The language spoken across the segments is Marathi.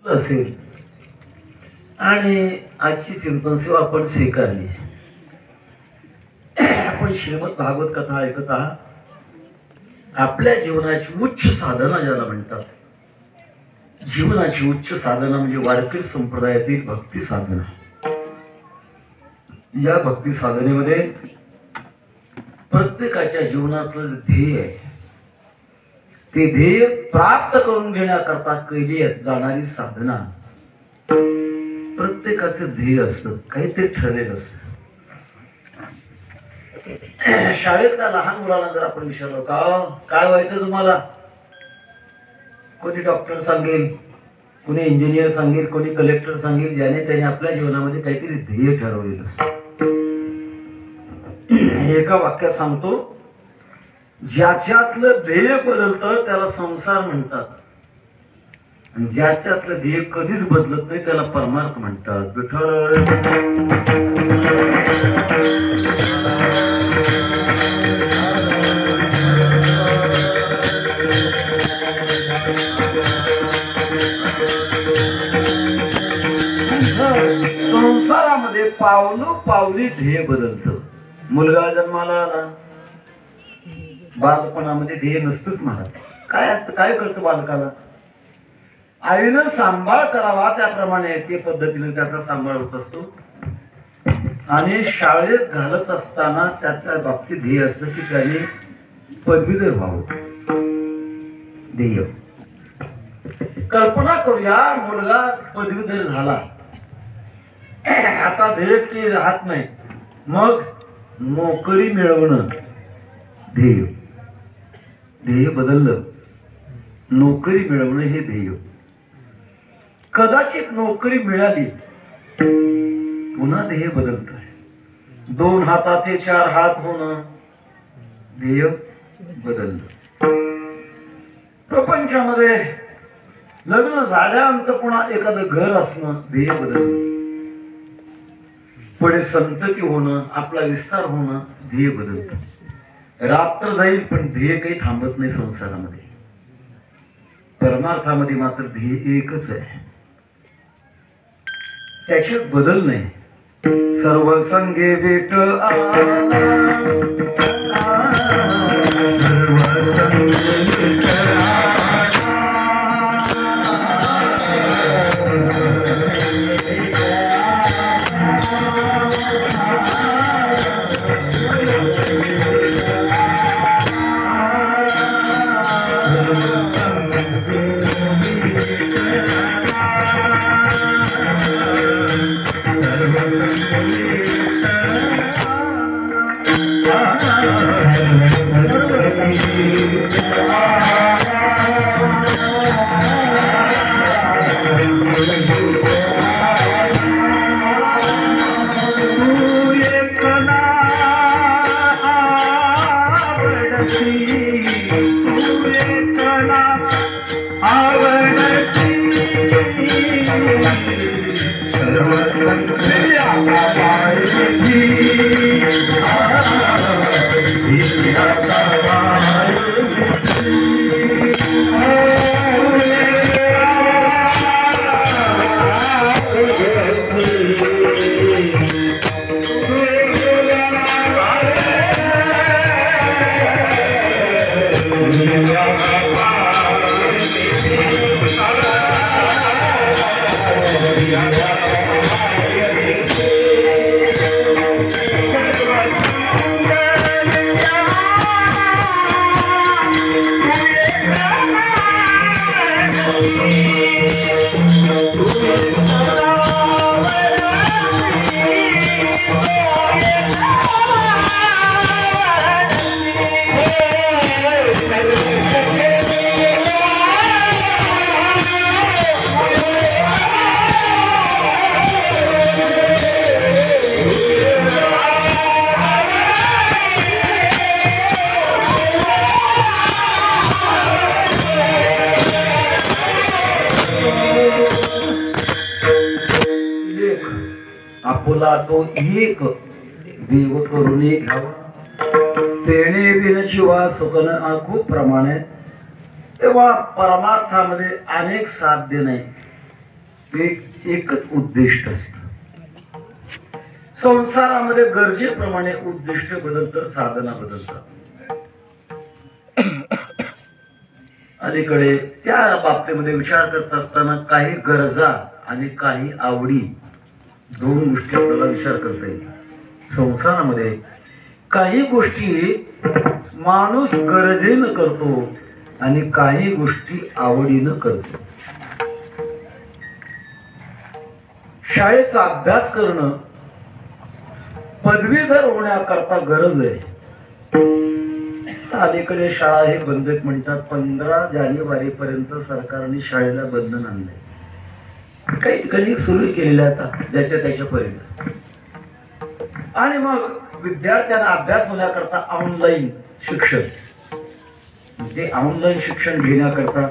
असेल आणि आजची चिंतन सेवा आपण स्वीकारली. आपण श्रीमद भागवत कथा ऐकत आहात. आपल्या जीवनाची उच्च साधना ज्याला म्हणतात, जीवनाची उच्च साधना म्हणजे वारकरी संप्रदायातील भक्ती साधना. या भक्ती साधनेमध्ये प्रत्येकाच्या जीवनातलं ध्येय आहे. ते ध्येय प्राप्त करून घेण्याकरता केली जाणारी साधना. प्रत्येकाचं ध्येय असतं, काहीतरी ठरलेलं असतं. शाळेतल्या लहान मुलांना जर आपण विचारलं का काय व्हायचं तुम्हाला, कोणी डॉक्टर सांगेल, कोणी इंजिनियर सांगेल, कोणी कलेक्टर सांगेल. ज्याने त्याने आपल्या जीवनामध्ये काहीतरी ध्येय ठरवलेलं असतं. एका वाक्यात सांगतो, ज्याच्यातलं ध्येय बदलतं त्याला संसार म्हणतात, आणि ज्याच्यातलं ध्येय कधीच बदलत नाही त्याला परमार्थ म्हणतात. विठ्ठल संसारामध्ये पावली ध्येय बदलतं. मुलगा जन्माला आला, बालपणामध्ये ध्येय नसतंच. मला काय असतं, काय करतं बालकाला, आईनं सांभाळ करावा त्याप्रमाणे ते पद्धतीने त्याचा सांभाळ होत असतो. आणि शाळेत घालत असताना त्याच्या बाबतीत ध्येय असतं की त्याने पदवीधर व्हावं. ध्येय कल्पना करूया, मुलगा पदवीधर झाला, आता ध्येय की राहत नाही, मग नोकरी मिळवणं ध्येय. ध्येय बदललं, नोकरी मिळवणं हे ध्येय. कदाचित नोकरी मिळाली, पुन्हा ध्येय बदलत आहे. 2 हाताचे 4 हात होणं ध्येय बदललं. प्रपंचामध्ये लग्न झाल्यानंतर पुन्हा एखादं घर असणं ध्येय बदललं. पुढे संतती होणं, आपला विस्तार होणं ध्येय बदलतं. रात्र जाईल पण ध्येय काही थांबत नाही संसारामध्ये. परमार्थामध्ये मात्र ध्येय एकच आहे, त्याच्यात बदल नाही. सर्व संगे भेट आपुला तो एक देव करून घ्यावा, तेणे बिन शिवा सुकन आखू प्रमाणे. तेव्हा परमार्थामध्ये अनेक साध्य नाही, एकच उद्दिष्ट असतं. संसारामध्ये गरजेप्रमाणे उद्दिष्ट बदलतं, साधना बदलतं. अलीकडे त्या बाबतीमध्ये विचार करत असताना काही गरजा आणि काही आवडी, दोन गोष्टी आपल्याला विचार करता येईल. संसारामध्ये काही गोष्टी माणूस गरजेनं करतो आणि काही गोष्टी आवडीनं करतो. शाळेचा अभ्यास करणं पदवीधर होण्याकरता गरज आहे. अलीकडे शाळा हे बंद म्हणतात. 15 जानेवारी पर्यंत सरकारने शाळेला बंधन आणलंय. काही ठिकाणी सुरू केलेलं आता ज्याच्या त्याच्यापर्यंत. आणि मग विद्यार्थ्यांना अभ्यास होण्याकरता ऑनलाईन शिक्षण, ते ऑनलाईन शिक्षण घेण्याकरता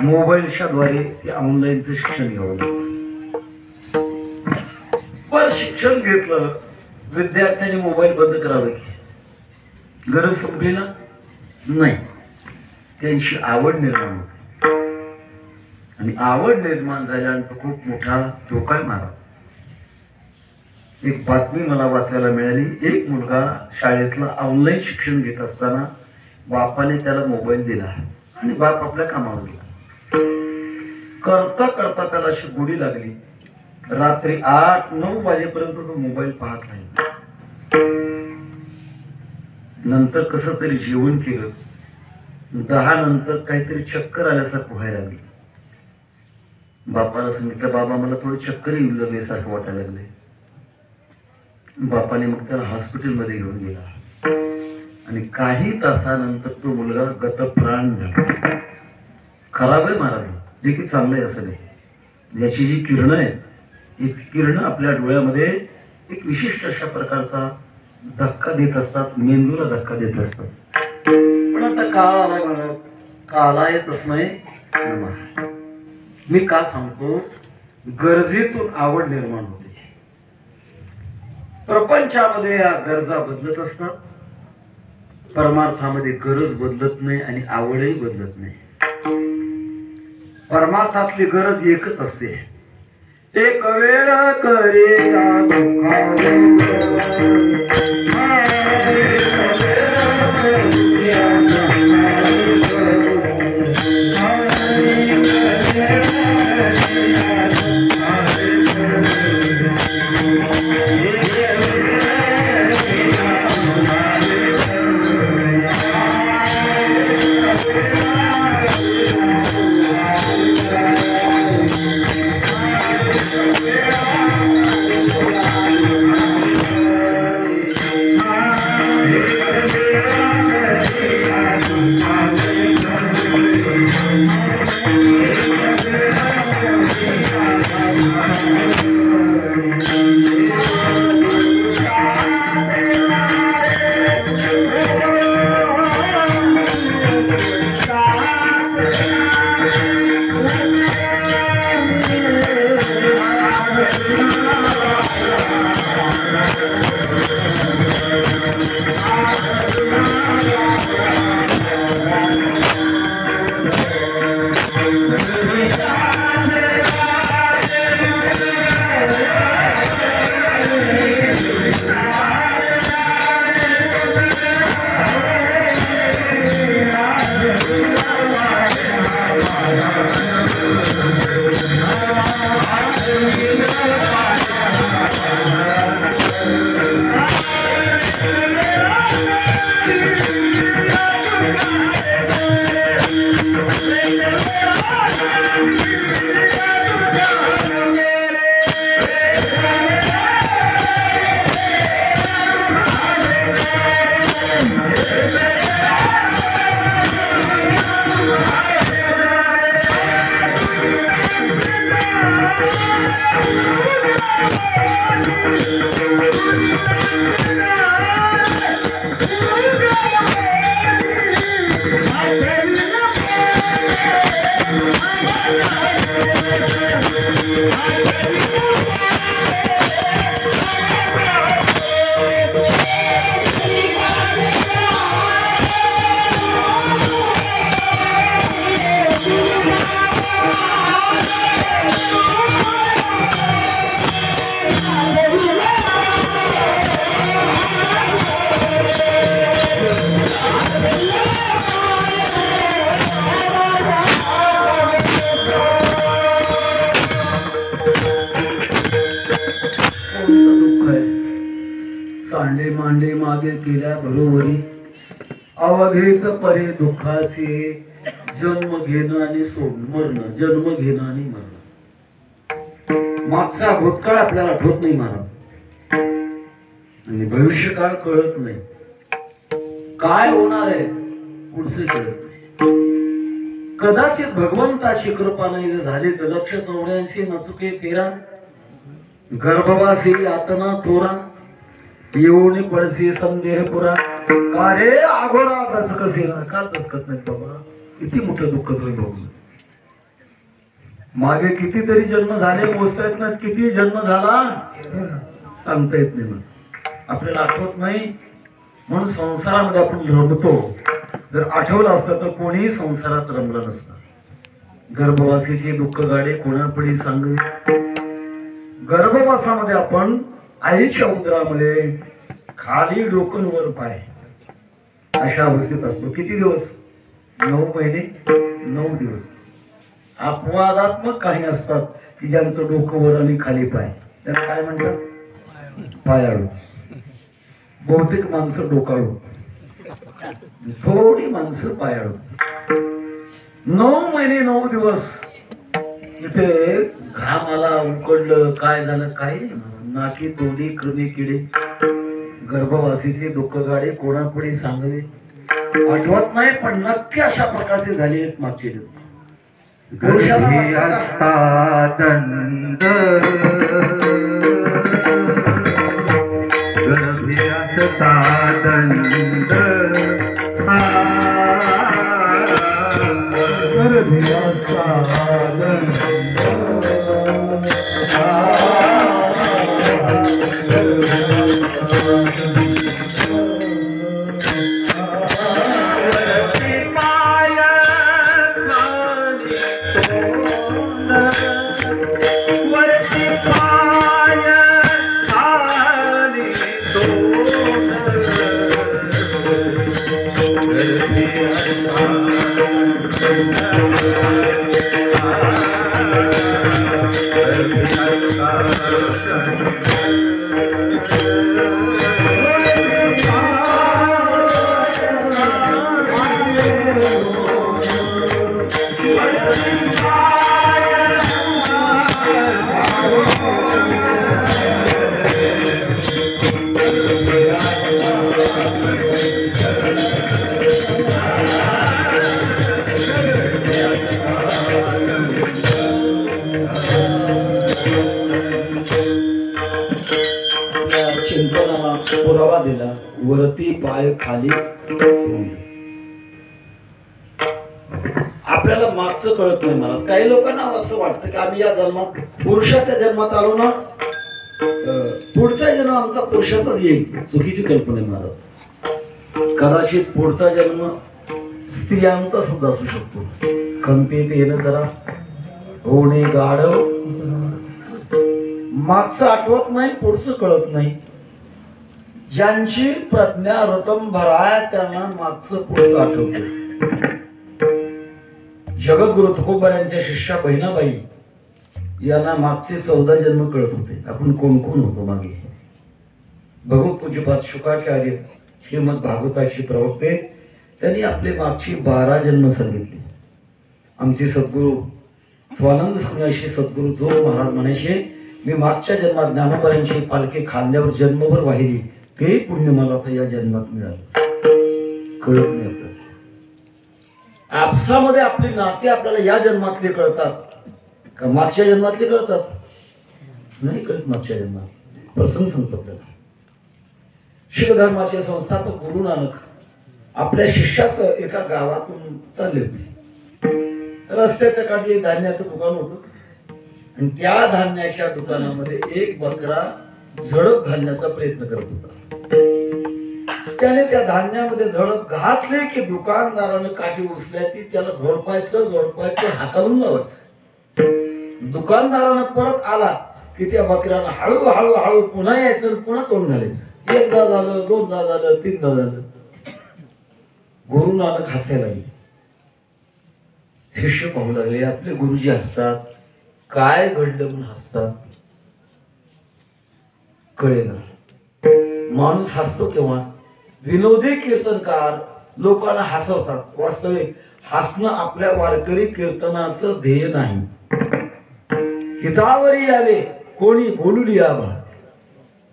मोबाईलच्या द्वारे ते ऑनलाईनचं शिक्षण घ्यावं लागतं. पण शिक्षण घेतलं, विद्यार्थ्यांनी मोबाईल बंद करावे की गरज संपली ना? नाही. त्यांची आवड निर्माण होते आणि आवड निर्माण झाल्यानंतर खूप मोठा धोका मारा. एक बातमी मला वाचायला मिळाली. एक मुलगा शाळेतला ऑनलाईन शिक्षण घेत असताना बापाने त्याला मोबाईल दिला आणि बाप आपल्या कामावर गेला. करता करता त्याला अशी गोडी लागली. रात्री 8-9 वाजेपर्यंत तो मोबाईल पाहत राहिला. नंतर कसं तरी जेवण केलं. 10 नंतर काहीतरी चक्कर आल्यासारखं व्हायला लागली. बापाला सांगितलं, बाबा मला थोडं चक्कर येऊ लागल्यासारखं वाटायला लागले. बापाने मग त्याला हॉस्पिटलमध्ये घेऊन गेला आणि काही तासानंतर तो मुलगा गतप्राण झाला. खराब आहे महाराज, देखील चांगलं आहे असं नाही. याची जी किरणं आहेत, ही किरणं आपल्या डोळ्यामध्ये एक विशिष्ट अशा प्रकारचा धक्का देत असतात, मेंदूला धक्का देत असतात. पण आता काळाला म्हणत काला तस्मै नमः. मी का सांगतो, गरजेतून आवड निर्माण होते. प्रपंचामध्ये या गरजा बदलत असतात, परमार्थामध्ये गरज बदलत नाही आणि आवडही बदलत नाही. परमार्थातली गरज एकच असते. एक वेळ करे मागे केल्या बरोबरी अवघेच परे दुःखाचे जन्म घेणं आणि सोडणं मरणं जन्म घेणं आणि मरणं मागचा भूतकाळ आपल्याला आठवत नाही महाराज आणि भविष्यकाळ कळत नाही काय होणार आहे पुढचे कळत नाही कदाचित भगवंताची कृपा नाही झाली तर 184 नचुके फेरा गर्भवासी यातना थोरा येऊन पडसी संदेह पुरा का रे आघोरा कसं कसे का दसकत नाही बाबा किती मोठं दुःख तुम्ही भोगलं मागे कितीतरी जन्म झाले मोजता येत नाहीत किती जन्म झाला सांगता येत नाही मला आपल्याला आठवत नाही म्हणून संसारामध्ये आपण रमतो जर आठवलं असतं तर कोणीही संसारात रमलं नसतं गर्भवासीचे दुःख गाडे कोणापुढे सांगवे गर्भवासामध्ये आपण आईच्या उदरामध्ये खाली डोकं वर पाय अशा अवस्थेत असतो किती दिवस 9 महिने 9 दिवस अपवादात्मक काही असतात की ज्यांचं डोकं वर आणि खाली पाय त्यांना काय म्हणतात पायाळू बहुतेक माणसं डोकाळू थोडी माणसं पायाळू 9 महिने 9 दिवस इथे घाम आला उकडलं काय झालं काही नाही नाकी तोंडी कृमी किडे गर्भवासीचे दुःख गाडे कोणापुढे सांगवे आठवत नाही पण नक्की अशा प्रकारचे झाले आहेत मागचे चिंतनाला पुरावा दिला वरती पाय खाली आपल्याला मागचं कळत नाही मला काही लोकांना असं वाटतं की आम्ही या जन्मात पुरुषाच्या जन्मात आलो ना पुढचा जन्म आमचा पुरुषाचाच येईल चुकीची कल्पना महाराज कदाचित पुढचा जन्म स्त्रियांचा सुद्धा असू शकतो खंतीत येणं जरा होणे गाढव मागचं आठवत नाही पुढचं कळत नाही ज्यांची प्रज्ञा रतंभर आहे त्यांना मागचं पुढचं आठवतं जगद्गुरु तुकोबा यांच्या शिष्या बहिणाबाई यांना मागचे 14 जन्म कळत होते आपण कोण कोण होतो मागे भगवत पूज्यपाद शुकाचार्य श्रीमद भागवताची प्रवक्ते त्यांनी आपले मागची 12 जन्म सांगितले आमचे सद्गुरु स्वानंद सुन्याशी सद्गुरु जो महाराज म्हणायचे मी मागच्या जन्मात ज्ञानोबांची पालखी खांद्यावर जन्मभर वाहिली ते पुण्य मला आता या जन्मात मिळालं कळत नाही आपल्याला आपसामध्ये आपली नाते आपल्याला या जन्मातले कळतात का मागच्या जन्मातले कळतात नाही कळत मागच्या जन्मात प्रसंग सांगतो आपल्याला शीख धर्माचे संस्थापक गुरु नानक आपल्या शिष्यासह एका गावातून चालले होते रस्त्याच्या काठी धान्याचं दुकान होतं आणि त्या धान्याच्या दुकानामध्ये एक बकरा झडप घालण्याचा प्रयत्न करत होता त्याने त्या धान्यामध्ये झडप घातले की दुकानदाराने काठी उचल्या ती त्याला झोडपायचं हाताळून लावायचं दुकानदारानं परत आला की त्या बकऱ्यानं हळू हळू पुन्हा यायचं पुन्हा तोंड घालायचं एकदा झालं दोनदा झालं तीनदा झालं गुरु नानक हसायला लागले शिष्य पाहू लागले आपले गुरुजी असतात काय घडलं म्हणून हसतात कळेना माणूस हसतो केव्हा विनोदी कीर्तनकार लोकांना हसवतात. वास्तविक हसणं आपल्या वारकरी कीर्तनाचं ध्येय नाही. हितावरी यावे कोणी बोलू यावं,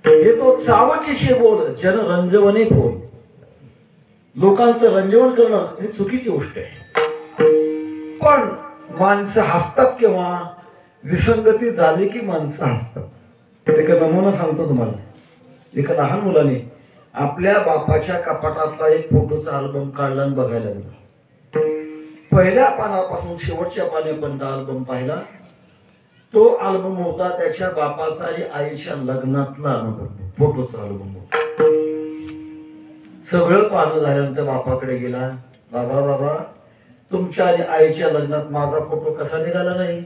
हे तो चावटीचे बोल जन रंजवणे बोल. लोकांचं रंजवण करणं ही चुकीची गोष्ट आहे. पण माणसं हसतात केव्हा? विसंगती झाली की माणसं हसतात. एक नमुना सांगतो तुम्हाला. एका लहान मुलाने आपल्या बापाच्या कपाटातला एक फोटोचा अल्बम काढला आणि बघायला गेला. पहिल्या पानापासून शेवटच्या पानापर्यंत अल्बम पाहिला. तो अल्बम होता त्याच्या बापाचा आणि आईच्या लग्नातला अनुभव, फोटोचा अल्बम होता. सगळं पानं झाल्यानंतर बापाकडे गेला. बाबा बाबा, तुमच्या आणि आईच्या लग्नात माझा फोटो कसा निघाला नाही?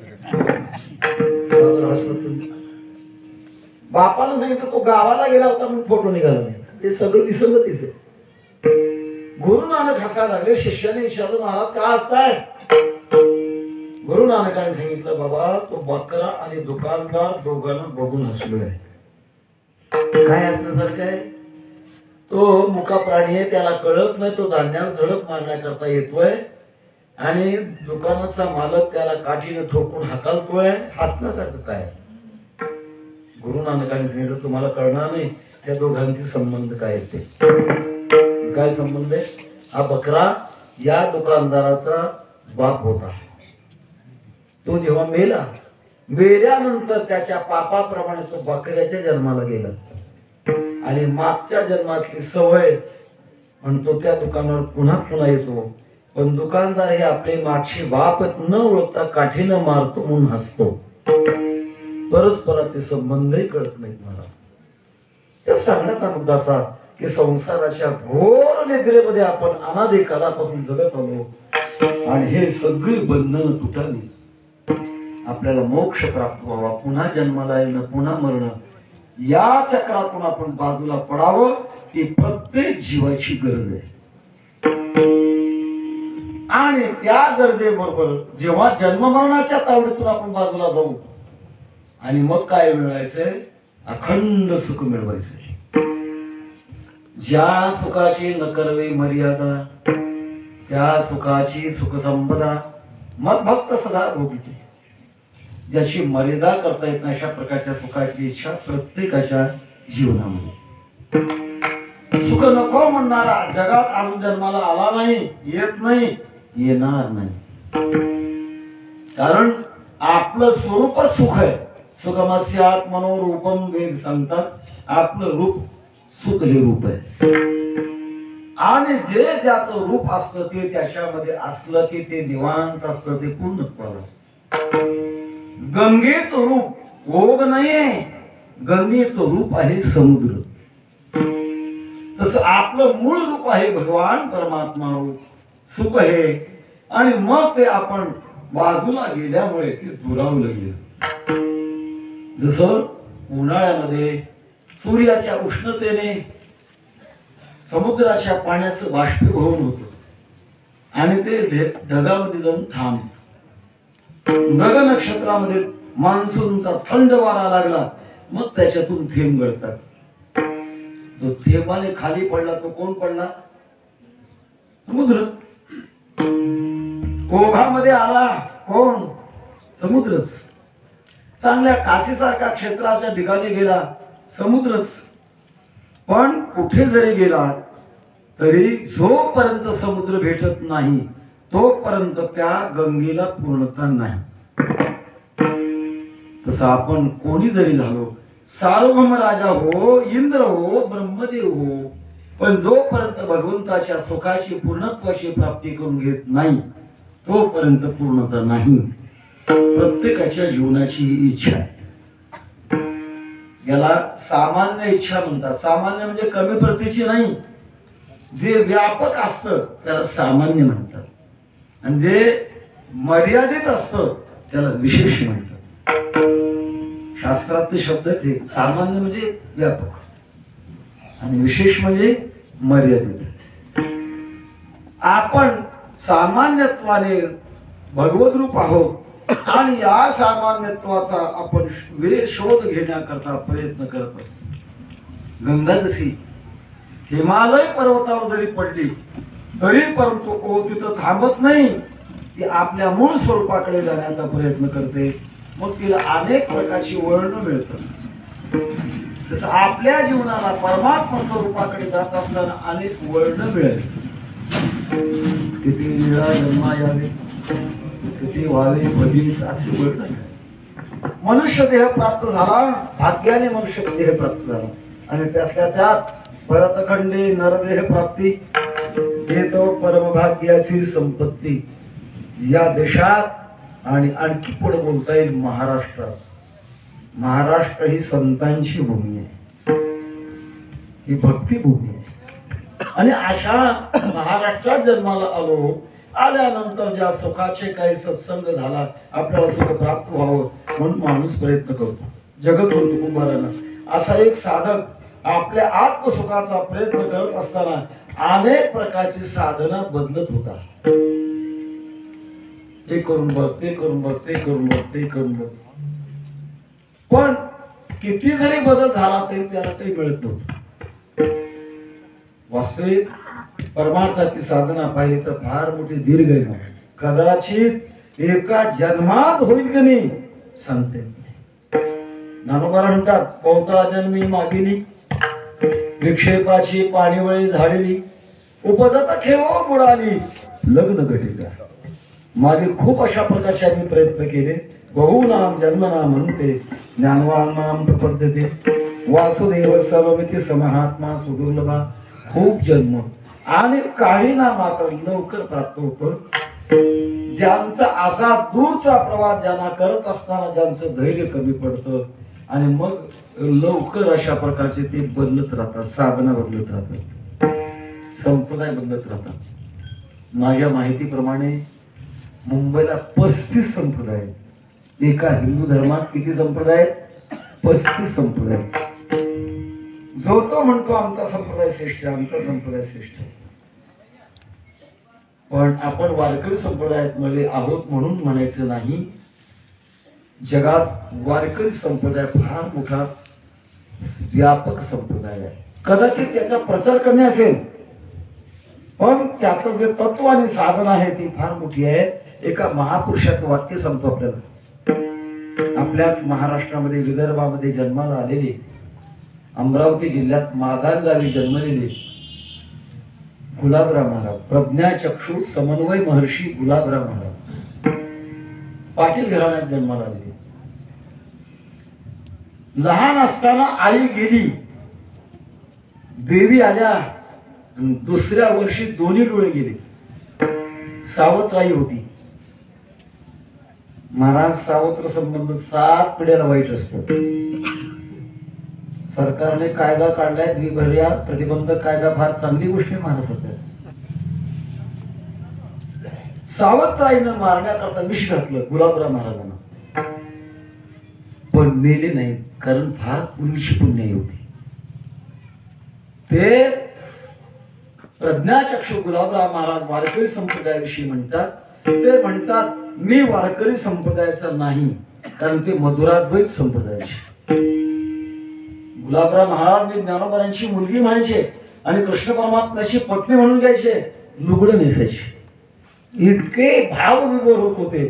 बापानं सांगितलं तो गावाला गेला होता म्हणून फोटो निघाला नाही. हे सगळं विसंगतीच आहे. गुरु नानक हसायला लागले. शिष्याने विचारलं, महाराज का हसताय? गुरु नानकाने सांगितलं, बाबा तो बकरा आणि दुकानदार दोघांना बघून हसलोय. काय हसण्यासारखं आहे? तो मुका प्राणी आहे, त्याला कळत नाही. तो धान्यावर झडप मारण्याकरता येतोय आणि दुकानाचा मालक त्याला काठीने ठोकून हाकलतोय. हसण्यासारखं काय? गुरु नानकाने सांगितलं, तुम्हाला कळणार नाही त्या दोघांचे संबंध काय ते. काय संबंध आहे? हा बकरा या दुकानदाराचा बाप होता. तो जेव्हा मेल्यानंतर त्याच्या पापाप्रमाणे तो बकऱ्याच्या जन्माला गेला आणि मागच्या जन्मातली सवय म्हणतो त्या दुकानावर पुन्हा पुन्हा येतो. पण दुकानदार हे आपले मागचे बाप न ओळखता काठीनं मारतो म्हणून हसतो. परस्पराचे संबंधही कळत नाहीत मला. त्या सांगण्याचा मुद्दा असा की संसाराच्या घोर निद्रेमध्ये आपण अनादी कालापासून जगत आलो आणि हे सगळी बंधनं तुटावी. आपल्याला मोक्ष प्राप्त व्हावा, पुन्हा जन्माला येणं, पुन्हा मरण, या चक्रातून आपण बाजूला पडावं ही प्रत्येक जीवाची गरज आहे. आणि त्या गरजेबरोबर जेव्हा जन्ममरणाच्या तावडीतून आपण बाजूला जाऊ आणि मग काय मिळवायचंय? अखंड सुख मिळवायचंय. ज्या सुखाची न करवे मर्यादा त्या सुखाची सुख संपदा मग भक्त सदा भोगते. ज्याची मर्यादा करता येत नाही अशा प्रकारच्या सुखाची इच्छा प्रत्येकाच्या जीवनामध्ये. सुख नको म्हणणारा जगात अजून जन्माला आला नाही, येत नाही, येणार नाही. कारण आपलं स्वरूपच सुख आहे. सुखमस्यात् मनोरूपम वेद सांगतात. आपलं रूप सुख हे रूप आहे. आणि जे ज्याचं रूप असतं ते त्याच्यामध्ये असलं की ते निवांत असतं, ते पूर्णत्वाला असतं. गंगेचं रूप ओघ नाहीये, गंगेचं रूप आहे समुद्र. तसं आपलं मूळ रूप आहे भगवान परमात्मा रूप, सुख आहे. आणि मग ते आपण बाजूला गेल्यामुळे ते दुरावलं गेलं. जसं उन्हाळ्यामध्ये सूर्याच्या उष्णतेने समुद्राच्या पाण्याचं बाष्पीभवन होतं आणि ते ढगामध्ये जाऊन थांबत. मृग नक्षत्रामध्ये मान्सूनचा थंड वारा लागला, मग त्याच्यातून थेंब गळतात. तो थेंबाने खाली पडला, तो कोण पडला? समुद्र. ओघामध्ये आला कोण? समुद्रच. चांगल्या काशीसारख्या क्षेत्राच्या ठिकाणी गेला, समुद्रच. पण कुठे जरी गेला तरी जोपर्यंत समुद्र भेटत नाही तोपर्यंत त्या गंगेला पूर्णता नाही. तसं आपण कोणी जरी झालो, सार्वभौम राजा हो, इंद्र हो, ब्रह्मदेव हो, पण जोपर्यंत भगवंताच्या सुखाची पूर्णत्वाची प्राप्ती करून घेत नाही तोपर्यंत पूर्णता नाही. प्रत्येकाच्या जीवनाची इच्छा आहे. याला सामान्य इच्छा म्हणतात. सामान्य म्हणजे कमी प्रतीची नाही. जे व्यापक असतं त्याला सामान्य म्हणतात आणि जे मर्यादित असतं त्याला विशेष म्हणतात. शास्त्रातले शब्द ते सामान्य म्हणजे व्यापक आणि विशेष म्हणजे मर्यादित. आपण सामान्यत्वाने भगवत रूप आहोत आणि या सामान्यत्वाचा आपण शोध घेण्याकरता प्रयत्न करत असतो. गंगा जशी हिमालय पर्वतावर जरी पडली तरी परंतु तो तिथं थांबत नाही, ती आपल्या मूळ स्वरूपाकडे जाण्याचा प्रयत्न करते. मग तिला अनेक प्रकारची वळण मिळतात. जसं आपल्या जीवनाला परमात्मा स्वरूपाकडे जात असताना अनेक वळण मिळेल. किती वेळा जन्मा यावे, किती व्हावे भजीत, असे वळण मिळेल. मनुष्य देह प्राप्त झाला, भाग्याने मनुष्य देह प्राप्त झाला, आणि त्यातल्या त्यात भरतखंडी नरदेह प्राप्ती हे तो परमभाग्याची संपत्ती. या देशात आणि आणखी पुढे बोलता येईल महाराष्ट्रात. महाराष्ट्र ही संतांची भूमी आहे, ही भक्ती भूमी आहे. आणि अशा महाराष्ट्रात जन्माला आल्यानंतर ज्या सुखाचे काही सत्संग झाला, आपल्याला सुख प्राप्त व्हावं म्हणून माणूस प्रयत्न करतो. जगद्गुरु तुकोबारानं असा एक साधक आपल्या आत्मसुखाचा प्रयत्न करत असताना अनेक प्रकारची साधना बदलत होता. ते करून बघ, ते करून बघ, ते करून बघ, ते करून बघ, पण किती जरी बदल झाला तरी त्याला काही मिळत नव्हतं. वास्तविक परमार्थाची साधना पाहिली तर फार मोठी दीर्घ आहे. कदाचित एका जन्मात होईल की नाही सांगते. ज्ञानोबा म्हणतात, पौता जन्मी मागिली विक्षेपाची पाणीवळी झालेली, उपजत खेळो बुडाली लग्न घटिका. मागे खूप अशा प्रकारचे आम्ही प्रयत्न केले. बहुनाम जन्मना म्हणते, ज्ञानवान नाम प्रपद्यते, वासुदेव सर्वमिती समहात्मा सुदुर्लभा. खूप जन्म आणि काही ना मात्र लवकर प्राप्त होतं. ज्यांचा असा दूरचा प्रवास ज्यांना करत असताना ज्यांचं धैर्य कमी पडतं आणि मग लवकर अशा प्रकारचे ते बदलत राहतात, साधना बदलत राहतात, संप्रदाय बदलत राहतात. माझ्या माहितीप्रमाणे मुंबईला 35 संप्रदाय आहेत. एका हिंदू धर्मात किती संप्रदाय आहेत? 35 संप्रदाय. जो तो म्हणतो आमचा संप्रदाय श्रेष्ठ आहे, आमचा संप्रदाय श्रेष्ठ आहे. पण आपण वारकरी संप्रदायात मध्ये आहोत म्हणून म्हणायचं नाही. जगात वारकरी संप्रदाय फार मोठा व्यापक संप्रदाय आहे. कदाचित त्याचा प्रचार कमी असेल, पण त्याचं जे तत्व आणि साधना आहे ती फार मोठी आहे. एका महापुरुषाचं वाक्य सांगतो आपल्याला. आपल्याच महाराष्ट्रामध्ये विदर्भामध्ये जन्माला आलेले, अमरावती जिल्ह्यात माघार गावी जन्मलेले गुलाबराव महाराज, प्रज्ञाचक्षु समन्वय महर्षी गुलाबराव महाराज पाटील घराण्यात जन्माला आलेले. लहान असताना आई गेली, देवी आल्या, दुसऱ्या वर्षी दोन्ही डोळे गेले. सावत्र आई होती. महाराज सावत्र संबंध 7 पिढ्याला वाईट असतो. सरकारने कायदा काढलाय द्विभार्या प्रतिबंधक कायदा, फार चांगली गोष्ट आहे महाराष्ट्रात. सावत्र आईनं मारण्याकरता विष घातलं गुलाबराव महाराजांना, पण मेले नाही, कारण फार पुरुषी पुण्य होती. ते प्रज्ञाचक्षु गुलाबराव महाराज वारकरी संप्रदायाविषयी म्हणतात. ते म्हणतात, मी वारकरी संप्रदायाचा नाही, कारण ते मधुराद्वैत संप्रदायाचे. गुलाबराव महाराज मी ज्ञानोबांची मुलगी म्हणायचे आणि कृष्ण परमात्म्याची पत्नी म्हणून घ्यायचे, लुगडं नेसायचे. इतके भावविभोर होत होते.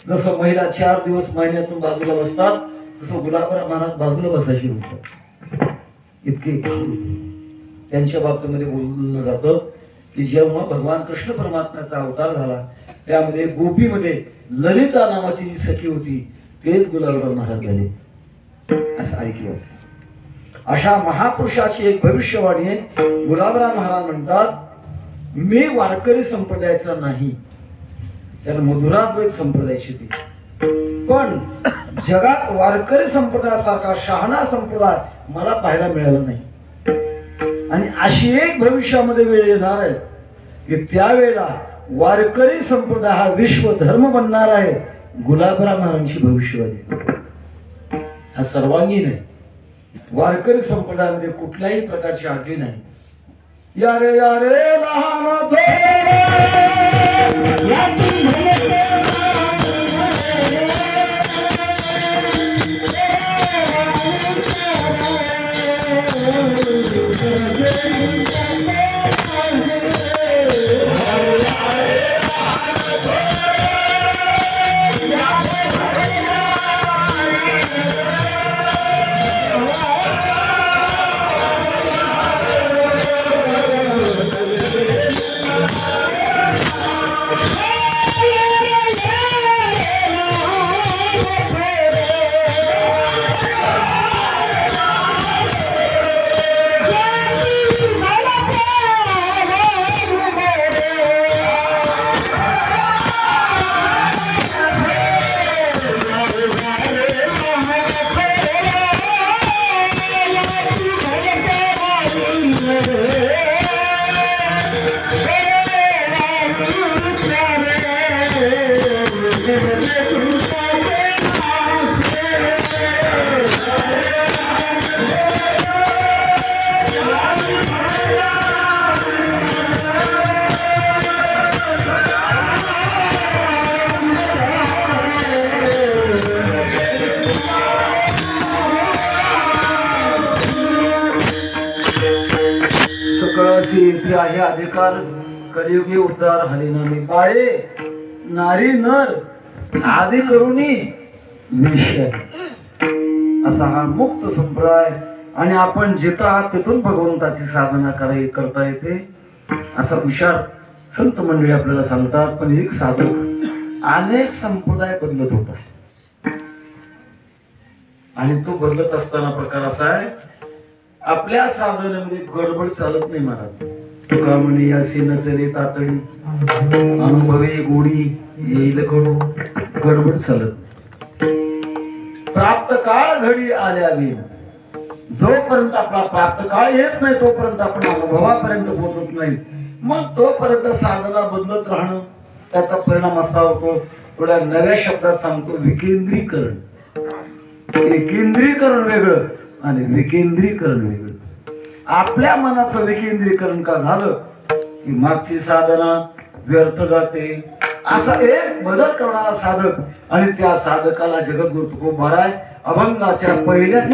जसं महिला 4 दिवस महिन्यातून बाजूला बसतात, तसं गुलाबराव महाराज बाजूला बसायचे होते. इतके त्यांच्या बाबतीमध्ये बोललं जातं की जेव्हा भगवान कृष्ण परमात्म्याचा अवतार झाला, त्यामध्ये गोपीमध्ये ललिता नावाची जी सखी होती तेच गुलाबराव महाराज झाले, असं ऐकलं. अशा महापुरुषाची एक भविष्यवाणी आहे. गुलाबराव महाराज म्हणतात, मी वारकरी संप्रदायाचा नाही, त्याला मधुराद्वैत संप्रदायाची ती. पण जगात वारकरी संप्रदायासारखा शहाणा संप्रदाय मला पाहायला मिळाला नाही. आणि अशी एक भविष्यामध्ये वेळ येणार आहे की त्यावेळेला वारकरी संप्रदाय हा विश्व धर्म बनणार आहे. गुलाबराव महाराजांची भविष्यवाणी हा सर्वांगीण आहे. वारकरी संप्रदायामध्ये कुठल्याही प्रकारची अटी नाही. यारे यारे लहान थोर येथे आहे अधिकार कलियुगी उद्धार हरिनामी बाळे नारी नर आदी करुणी विषय असा हा मुक्त संप्रदाय आणि आपण जिथं आहात तिथून भगवंताची साधना करता येते असा विचार संत मंडळी आपल्याला सांगतात. पण एक साधक अनेक संप्रदाय बदलत होता आणि तो बदलत असताना प्रकार असा आहे आपल्या साधनेमध्ये गडबड चालत नाही महाराज. तुका म्हणे या सेनचरी तातडी अनुभवे गोडी येईल कडू गडबड चालत प्राप्त काळ घडी आल्यावी जोपर्यंत आपला प्राप्त काळ येत नाही तोपर्यंत आपण अनुभवापर्यंत पोहोचत नाही. मग तोपर्यंत साधना बदलत राहणं त्याचा परिणाम असा होतो. थोड्या नव्या शब्दात सांगतो विकेंद्रीकरण. एकेंद्रीकरण वेगळं आणि विकेंद्रीकरण वेगळं. आपल्या मनाचं विकेंद्रीकरण का झालं की मागची साधना व्यर्थ जाते. असा एक बदल करणारा साधक आणि त्या साधकाला जगद्गुरु तुकोबा महाराज अभंगाच्या पहिल्याच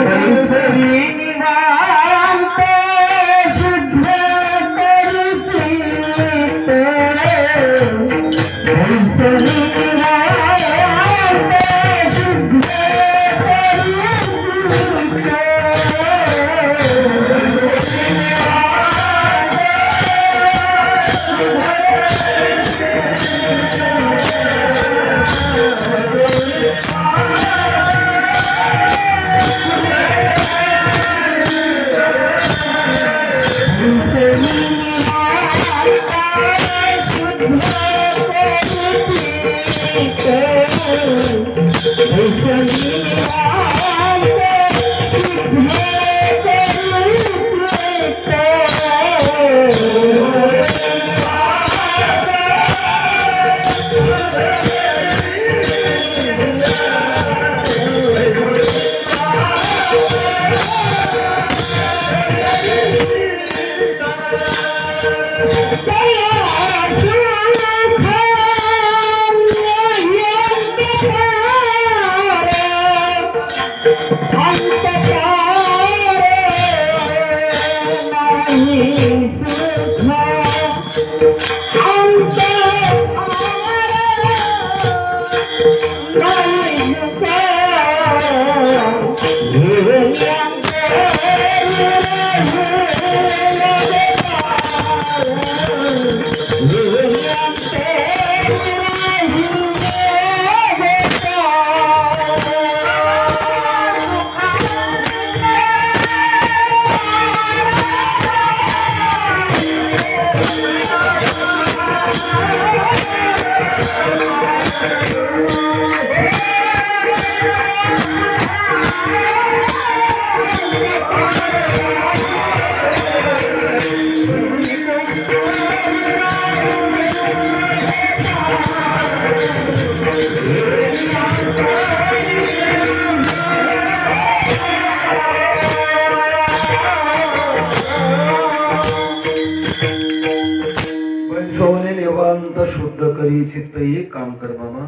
शुद्ध करी चित्त एक काम कर बाबा.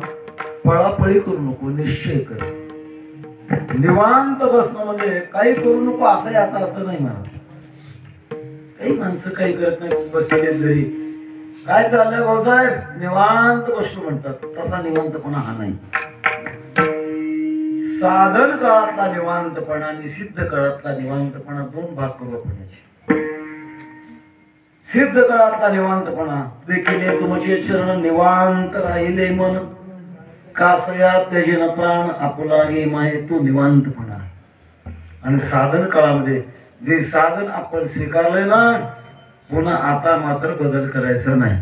पळापळी करू नको निश्चय कर. निवांत बसणं म्हणजे काही करू नको असा याचा अर्थ नाही मला. काही माणसं काही करत नाही बसलेले जरी काय चाललंय भाऊसाहेब निवांत बसलो म्हणतात तसा निवांतपणा हा नाही. साधन काळातला निवांतपणा आणि सिद्ध काळातला निवांतपणा दोन भाग करू आपण. सिद्ध काळातला निवांतपणा देखील तुमचे चरण निवांत राहिले मन कासया तेजन प्राण आपुला गे माये तो निवांतपणा. आणि साधन काळामध्ये जे साधन आपण स्वीकारले ना पुन्हा आता मात्र बदल करायचा नाही.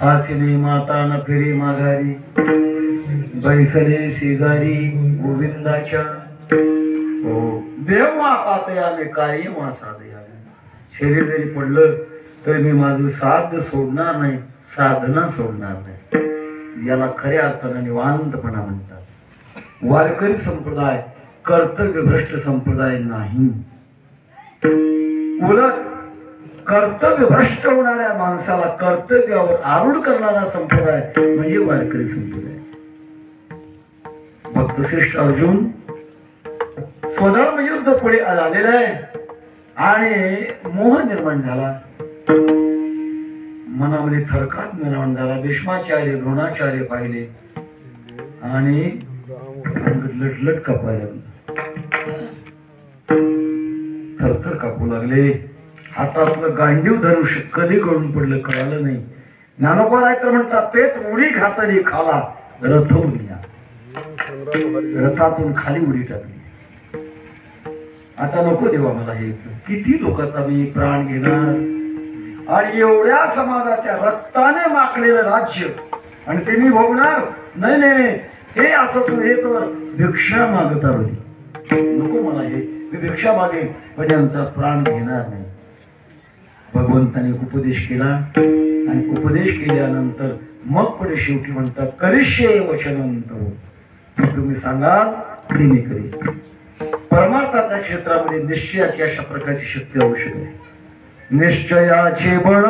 हासिनी माता न फिरी माघारी बैसले शेजारी गोविंदाच्या हो देवा पातयाने कार्य मा साधया. शरीर जरी पडलं तरी मी माझं साध्य सोडणार नाही साधना सोडणार नाही. याला खऱ्या अर्थाने निवांतपणा म्हणतात. वारकरी संप्रदाय कर्तव्यभ्रष्ट संप्रदाय नाही. उलट कर्तव्यभ्रष्ट होणाऱ्या माणसाला कर्तव्यावर आरूढ करणारा संप्रदाय म्हणजे वारकरी संप्रदाय. भक्तश्रेष्ठ अर्जुन स्वधर्म युद्ध पुढे आलेला आहे आणि मोह निर्माण झाला, मनामध्ये थरकाप निर्माण झाला. भीष्माचार्य द्रोणाचार्य पाहिले आणि लटलट कापायला लागले, थरथर कापू लागले. हातातलं गांडीव धनुष्य कधी गळून पडलं कळालं नाही. ज्ञानोबा तर म्हणतात, पेट उडी घातली खाला रथवून या, रथातून खाली उडी टाकली. आता नको देवा मला हे, किती लोकांचा मी प्राण घेणार आणि एवढ्या समाजाच्या रक्ताने माखलेलं राज्य आणि ते मी भोगणार नाही. नाही हे असं तू हे तर भिक्षा मागता होती, नको मला हे, मी भिक्षा मागेन पण यांचा प्राण घेणार नाही. भगवंताने उपदेश केला आणि उपदेश केल्यानंतर मग पुढे शेवटी म्हणतात, करिष्ये वचनंत, तुम्ही सांगाल ते मी करेन. परमार्थाच्या क्षेत्रामध्ये निश्चयाची अशा प्रकारची शक्ती आवश्यक आहे. निश्चयाचे बळ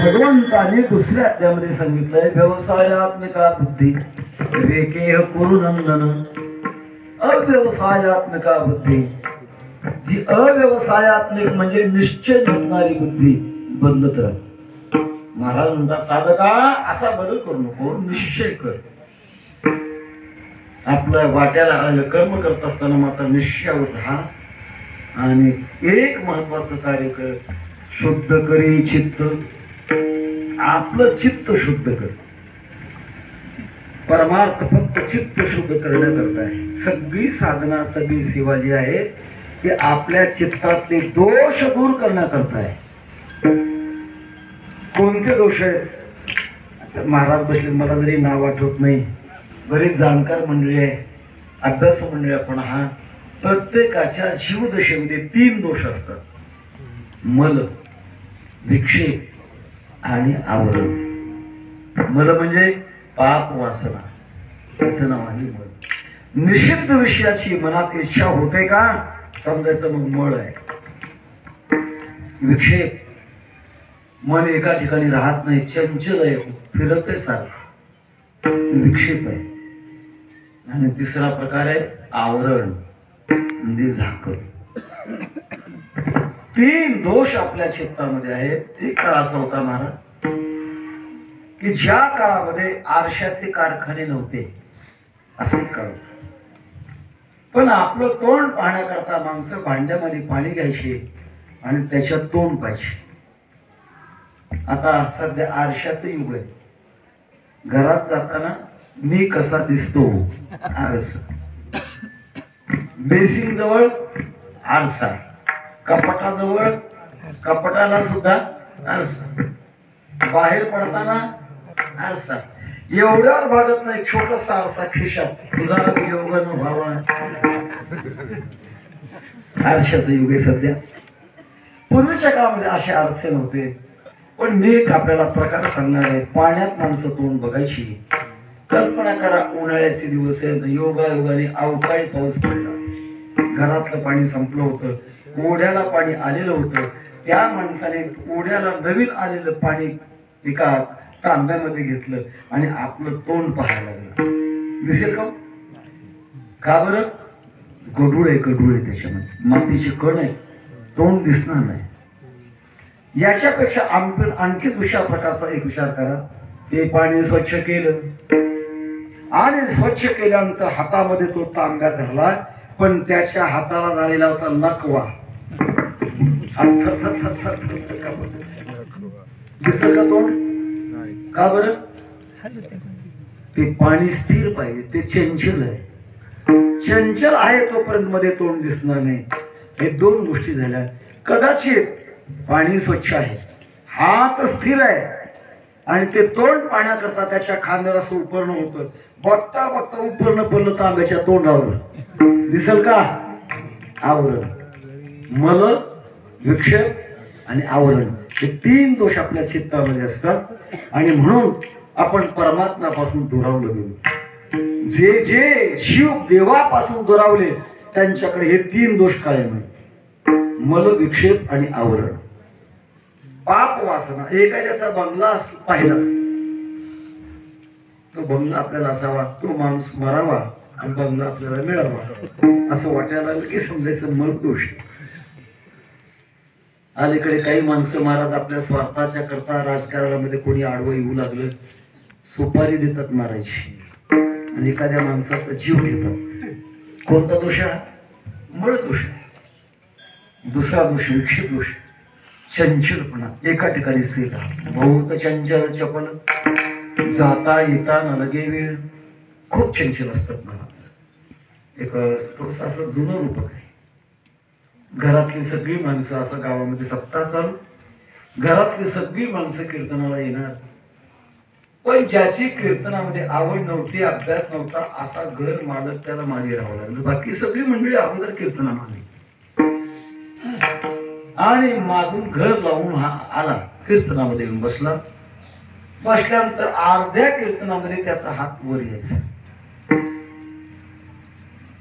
भगवंताने दुसऱ्या अध्यायामध्ये सांगितलंय, व्यवसायात्मिका बुद्धी विवेके कुरुनंदन. अव्यवसायात्मिका बुद्धी, जी अव्यवसायात्मिक म्हणजे निश्चय नसणारी बुद्धी बदलत राहते. महाराज म्हणतात, साधका असा बदल करू नको, निश्चय कर. आपल्या वाट्याला आलेलं कर्म करत असताना मात्र निश्चयावर राहा आणि एक महत्वाचं कार्य कर, शुद्ध करी चित्त. आपलं चित्त शुद्ध कर. परमार्थ फक्त चित्त शुद्ध करण्याकरता आहे. सगळी साधना सगळी सेवा जी आहे ती आपल्या चित्तातले दोष दूर करण्याकरता आहे. कोणते दोष आहेत? महाराज बसले, मला जरी नाव आठवत नाही, बरीच जाणकार मंडळी आहे, अभ्यास मंडळी आपण हा. प्रत्येकाच्या जीवदशेमध्ये 3 दोष असतात, मल, विक्षेप आणि आवरण. मल म्हणजे पाप वासना, त्याचं नाव आहे मल. निषिद्ध विषयाची मनात इच्छा होते का समजायचं मग मळ आहे. विक्षेप, मन एका ठिकाणी राहत नाही, चंचल आहे, फिरत आहे सारखं, विक्षेप आहे. आणि तिसरा प्रकार आहे आवरण म्हणजे झाकण. 3 दोष आपल्या चित्तामध्ये आहेत. एक काळ असा होता महाराज की ज्या काळामध्ये आरशाचे कारखाने नव्हते, असे काळ होता. पण आपलं तोंड पाहण्याकरता माणसं भांड्यामध्ये पाणी घ्यायचे आणि त्याच्यात तोंड पाहिजे. आता सध्या आरशाचं युग आहे. घरात जाताना मी कसा दिसतो आरसा, बेसिंग जवळ आरसा, कपाटाजवळ कपाटाला सुद्धा आरसा, बाहेर पडताना आरसा. एवढ्यावर भागत नाही छोटासा आरसा खिशात, तुझा योग भावा. आरशाचं युग आहे सध्या. पूर्वीच्या काळामध्ये असे आरसे नव्हते. पण मी एक आपल्याला प्रकार सांगणार आहे. पाण्यात माणसं तोंड बघायची. कल्पना करा, उन्हाळ्याचे दिवस आहेत, योगायोगाने अवकाळी पाऊस पडला, घरातलं पाणी संपलं होतं, ओढ्याला पाणी आलेलं होतं. त्या माणसाने ओढ्याला नवीन आलेलं पाणी एका तांब्यामध्ये घेतलं आणि आपलं तोंड पाहायला लागलं. दिसेल का? का बरं? गडूळ आहे, गडूळ आहे, त्याच्यामध्ये मातीचे कण आहे, तोंड दिसणार नाही. याच्यापेक्षा आणखी दुसऱ्या प्रकारचा एक विचार करा. ते पाणी स्वच्छ केलं आणि स्वच्छ केल्यानंतर हातामध्ये तो तांब्या धरला, पण त्याच्या हाताला झालेला होता लकवा. दिसलं का तोंड? का बरं? ते पाणी स्थिर पाहिजे, ते चंचल आहे. चंचल आहे तोपर्यंत मध्ये तोंड दिसणार नाही. हे दोन गोष्टी झाल्या. कदाचित पाणी स्वच्छ आहे, हात स्थिर आहे आणि ते तोंड पाण्याकरता त्याच्या खांद्याला असं उपरणं होतं. बघता बघता उपरणं पडलं तांब्याच्या तोंडावर, दिसल का? आवरण. मल, विक्षेप आणि आवरण हे तीन दोष आपल्या चित्तामध्ये असतात आणि म्हणून आपण परमात्म्यापासून दुरावलं गेलो. जे जे शिव देवापासून दुरावले त्यांच्याकडे हे तीन दोष कायम आहेत: मल, विक्षेप आणि आवरण. पाप वासना. एखाद्याचा बंगला पाहिला, तो बंगला आपल्याला असावा, तो माणूस मरावा आणि बंगला आपल्याला मिळावा असं वाटायला लागलं की समजायचं मल दोष. अलीकडे काही माणसं महाराज आपल्या स्वार्थाच्या करता राजकारणामध्ये कोणी आडवं येऊ लागलं, सुपारी देतात मारायची आणि एखाद्या माणसाचा जीव घेतात. कोणता दोष आहे? मळ दोष. दुसरा दोष विक्षेप दोष, चंचलपणा. एका ठिकाणी स्थिर. बहुत चंचल चपल, जाता येता न लगे वेळ. खूप चंचल असतात मला. एक थोडस असं जुनं रूपक आहे. घरातली सगळी माणसं, असं गावामध्ये सप्ताह चालू, घरातली सगळी माणसं कीर्तनाला येणार, पण ज्याची कीर्तनामध्ये आवड नव्हती, अभ्यास नव्हता, असा घर मालक त्याला मागे राहावं लागलं. बाकी सगळी मंडळी अगोदर कीर्तनाला आली आणि मागून घर लावून हा आला, कीर्तनामध्ये येऊन बसला. बसल्यानंतर अर्ध्या कीर्तनामध्ये त्याचा हात वर यायचा.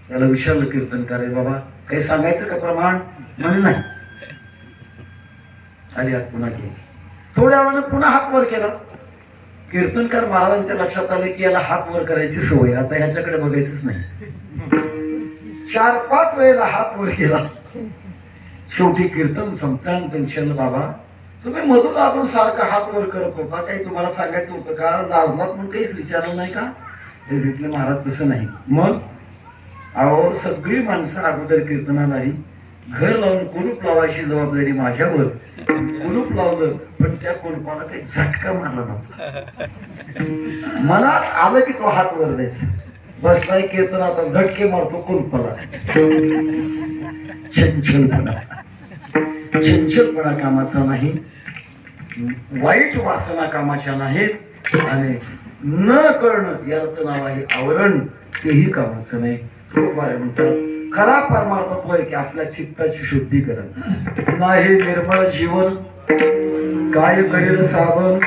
त्याला विचारलं कीर्तनकार, बाबा काही सांगायचं का प्रमाण? म्हणे नाही. आली हात पुन्हा केली. थोड्या वेळाने पुन्हा हात वर केला. कीर्तनकार महाराजांच्या लक्षात आले की याला हात वर करायची सवय, आता ह्याच्याकडे बघायचंच नाही. 4-5 वेळेला हात वर केला. शेवटी कीर्तन संपल्यानंतर विचारलं, बाबा तुम्ही मधून आपण सारखा हात वर करत होता, काही तुम्हाला सांगायचं होतं का? लाजलात म्हणून काहीच विचारलं नाही का? हे तिथले महाराज तसं नाही. मग अहो सगळी माणसं अगोदर कीर्तनाला आली, घर लावून कुलूप लावायची जबाबदारी माझ्यावर. कुलूप लावलं पण त्या कुलूपाला काही झटका मारला नव्हता. मनात आलं की तो हात वर द्यायचा. बसलाय कीर्तन, आता झटके मारतो कुलूपाला. चंचलपणा. चंचलपणा कामाचा नाही, वाईट वासना कामाच्या नाहीत आणि न करणं याचं नाव आहे आवरण, तेही कामाचं नाही. म्हणतात खरा परमार्थ तो आहे की आपल्या चित्ताची शुद्धीकरण. नाही निर्मळ जीवन काय करेल सावन,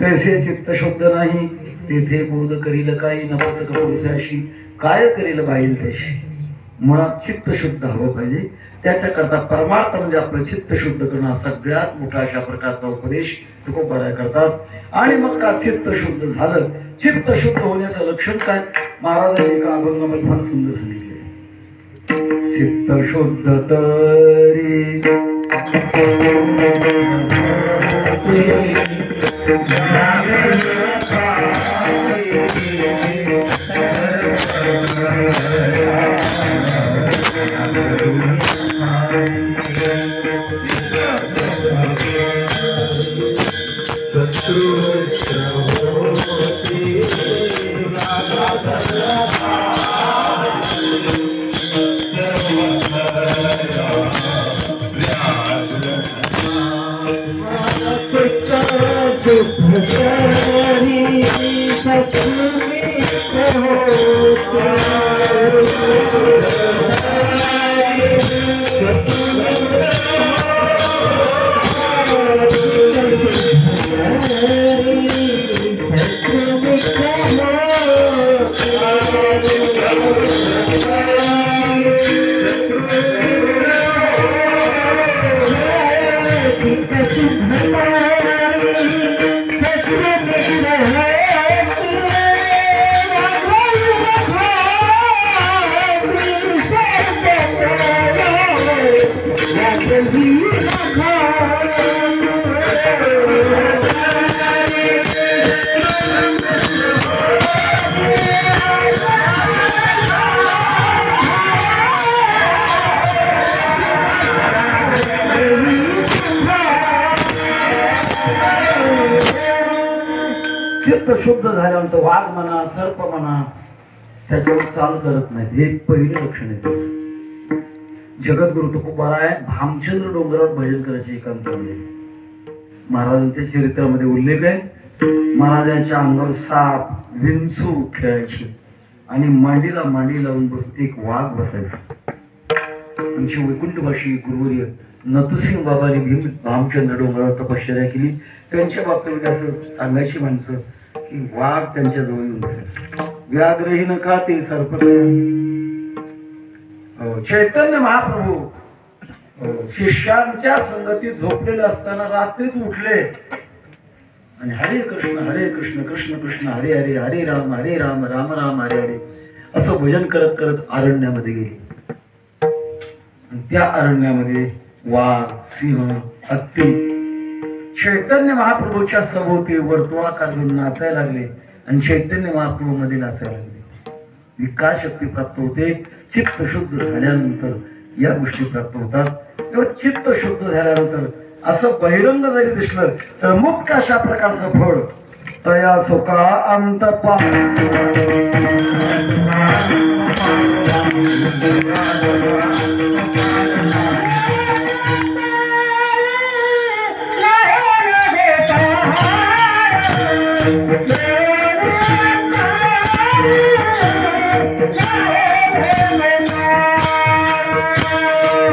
तैसे चित्त शुद्ध नाही, तेथे बोध करील काही नवस कपुरुषाशी, काय करील बाईल त्याशी. मुळात चित्त शुद्ध हवं पाहिजे. त्याच्याकरता परमार्थ म्हणजे आपलं चित्त शुद्ध करणं, सगळ्यात मोठा अशा प्रकारचा उपदेश तुकोबाराय करतात. आणि मग का चित्त शुद्ध झालं, चित्त शुद्ध होण्याचं लक्षण काय? महाराजांनी एका अभंगामध्ये फार सुंदर सांगितले. चित्त शुद्ध तरी चित्त शुद्ध झाल्यानंतर वाघ म्हणा, सर्प म्हणा, त्याच्यावर चाल करत नाहीत, हे पहिले लक्षण आहे. जगद्गुरु तुकोबाराय भामचंद्र डोंगरावर भजन करायचे एकांतामध्ये. महाराजांच्या चरित्रामध्ये उल्लेख आहे, महाराजांच्या अंगावर साप विंचू खेळायचे आणि मांडीला मांडी लावून बसते एक वाघ बसायचा. आमची वैकुंठवासी गुरुवर्य नतसिंग बाबांनी भीम भामचंद्र डोंगरावर तपश्चर्या केली. त्यांच्या बाबतीत असं सांगायची माणसं की वाघ त्यांच्या जवळ येऊन बसायचा. व्याघ्रही नका ते सर्प. चैतन्य महाप्रभू शिष्यांच्या संगतीत झोपलेले असताना रात्रीच उठले आणि हरे कृष्ण कृष्ण कृष्ण हरे हरे, हरे राम राम राम हरे हरे असं भजन करत करत अरण्यामध्ये गेले. त्या अरण्यामध्ये वाघ, सिंह, हत्ती चैतन्य महाप्रभूच्या सभोवती वर्तुळाकार घेऊन नाचायला लागले आणि चैतन्य महाप्रभू मध्ये नाचायला लागले. विकास शक्ती प्राप्त होते. चित्त शुद्ध झाल्यानंतर या गोष्टी प्राप्त होतात. तेव्हा चित्त शुद्ध झाल्यानंतर असं बहिरंग जरी दिसलं तर मुक्त अशा प्रकारचं फळ तया सुखा अंत पा